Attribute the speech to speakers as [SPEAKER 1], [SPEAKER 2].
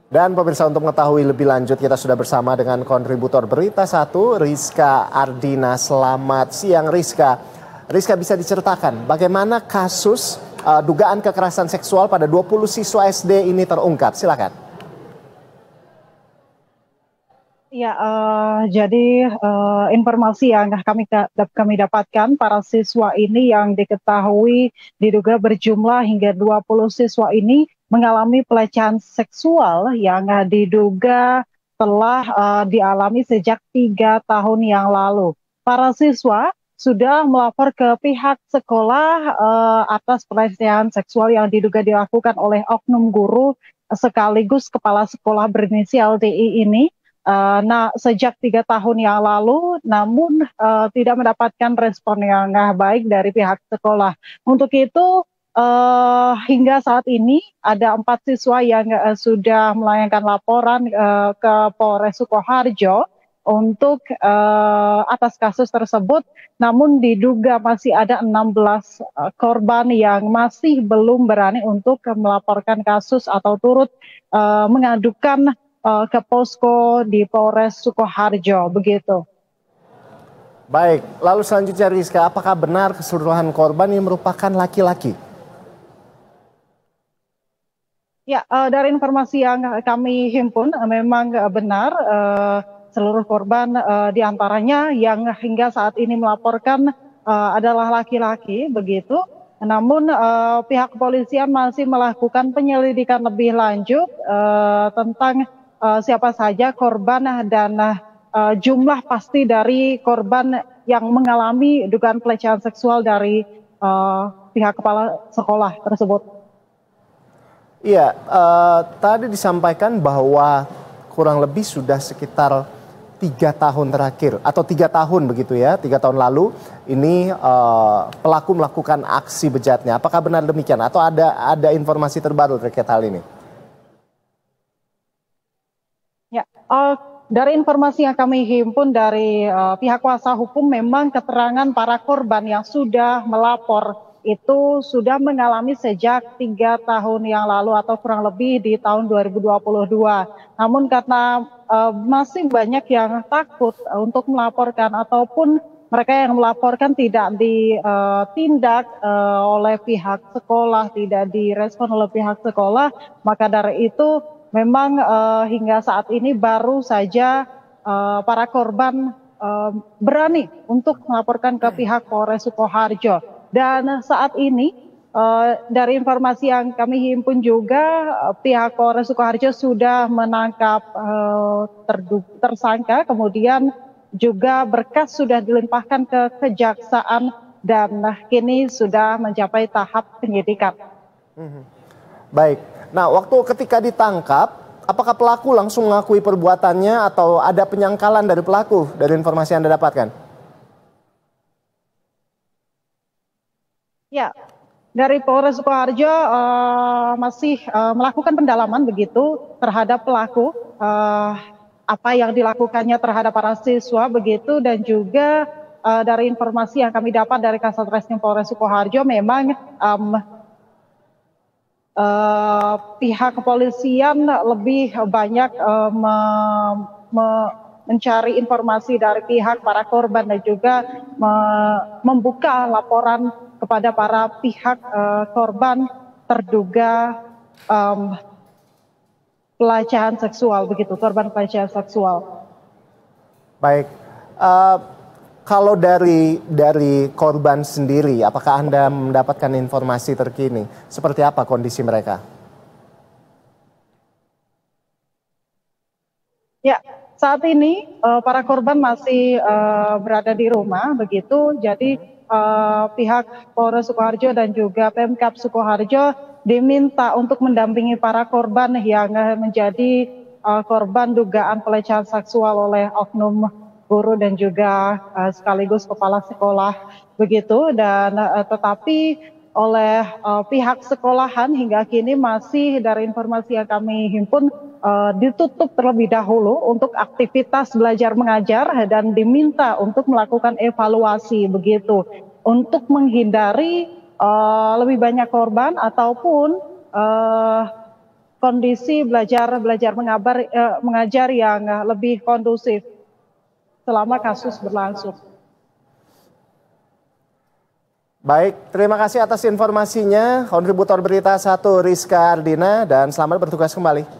[SPEAKER 1] Dan pemirsa, untuk mengetahui lebih lanjut kita sudah bersama dengan kontributor Berita Satu, Rizka Ardina. Selamat siang Rizka. Rizka, bisa diceritakan bagaimana kasus dugaan kekerasan seksual pada 20 siswa SD ini terungkap? Silakan.
[SPEAKER 2] Ya, jadi informasi yang kami dapatkan, para siswa ini yang diketahui diduga berjumlah hingga 20 siswa ini mengalami pelecehan seksual yang diduga telah dialami sejak 3 tahun yang lalu. Para siswa sudah melapor ke pihak sekolah atas pelecehan seksual yang diduga dilakukan oleh oknum guru sekaligus kepala sekolah berinisial DI ini. Nah, sejak 3 tahun yang lalu, namun tidak mendapatkan respon yang baik dari pihak sekolah. Untuk itu, hingga saat ini ada 4 siswa yang sudah melayangkan laporan ke Polres Sukoharjo untuk atas kasus tersebut. Namun diduga masih ada 16 korban yang masih belum berani untuk melaporkan kasus atau turut mengadukan ke posko di Polres Sukoharjo, begitu.
[SPEAKER 1] Baik, lalu selanjutnya Rizka, apakah benar keseluruhan korban ini merupakan laki-laki?
[SPEAKER 2] Ya, dari informasi yang kami himpun memang benar seluruh korban diantaranya yang hingga saat ini melaporkan adalah laki-laki, begitu. Namun pihak kepolisian masih melakukan penyelidikan lebih lanjut tentang siapa saja korban dan jumlah pasti dari korban yang mengalami dugaan pelecehan seksual dari pihak kepala sekolah tersebut.
[SPEAKER 1] Iya, tadi disampaikan bahwa kurang lebih sudah sekitar 3 tahun terakhir atau 3 tahun begitu ya, 3 tahun lalu ini pelaku melakukan aksi bejatnya. Apakah benar demikian atau ada informasi terbaru terkait hal ini?
[SPEAKER 2] Ya, dari informasi yang kami himpun dari pihak kuasa hukum, memang keterangan para korban yang sudah melapor itu sudah mengalami sejak 3 tahun yang lalu atau kurang lebih di tahun 2022. Namun karena masih banyak yang takut untuk melaporkan ataupun mereka yang melaporkan tidak ditindak oleh pihak sekolah, tidak direspon oleh pihak sekolah, maka dari itu memang hingga saat ini baru saja para korban berani untuk melaporkan ke pihak Polres Sukoharjo. Dan saat ini dari informasi yang kami himpun juga pihak Polres Sukoharjo sudah menangkap tersangka, kemudian juga berkas sudah dilimpahkan ke kejaksaan dan kini sudah mencapai tahap penyidikan.
[SPEAKER 1] Baik. Nah, waktu ketika ditangkap, apakah pelaku langsung mengakui perbuatannya atau ada penyangkalan dari pelaku dari informasi yang Anda dapatkan?
[SPEAKER 2] Ya, dari Polres Sukoharjo masih melakukan pendalaman begitu terhadap pelaku, apa yang dilakukannya terhadap para siswa begitu, dan juga dari informasi yang kami dapat dari Kasat Reskrim Polres Sukoharjo memang pihak kepolisian lebih banyak mencari informasi dari pihak para korban dan juga membuka laporan kepada para pihak korban terduga pelecehan seksual, begitu, korban pelecehan seksual.
[SPEAKER 1] Baik. Kalau dari korban sendiri, apakah Anda mendapatkan informasi terkini? Seperti apa kondisi mereka?
[SPEAKER 2] Ya, saat ini para korban masih berada di rumah, begitu. Jadi pihak Polres Sukoharjo dan juga Pemkab Sukoharjo diminta untuk mendampingi para korban yang menjadi korban dugaan pelecehan seksual oleh oknum guru dan juga sekaligus kepala sekolah, begitu. Dan tetapi oleh pihak sekolahan hingga kini masih dari informasi yang kami himpun ditutup terlebih dahulu untuk aktivitas belajar mengajar dan diminta untuk melakukan evaluasi, begitu, untuk menghindari lebih banyak korban ataupun kondisi belajar mengajar yang lebih kondusif selama kasus berlangsung.
[SPEAKER 1] Baik, terima kasih atas informasinya, kontributor Berita 1 Rizka Ardina, dan selamat bertugas kembali.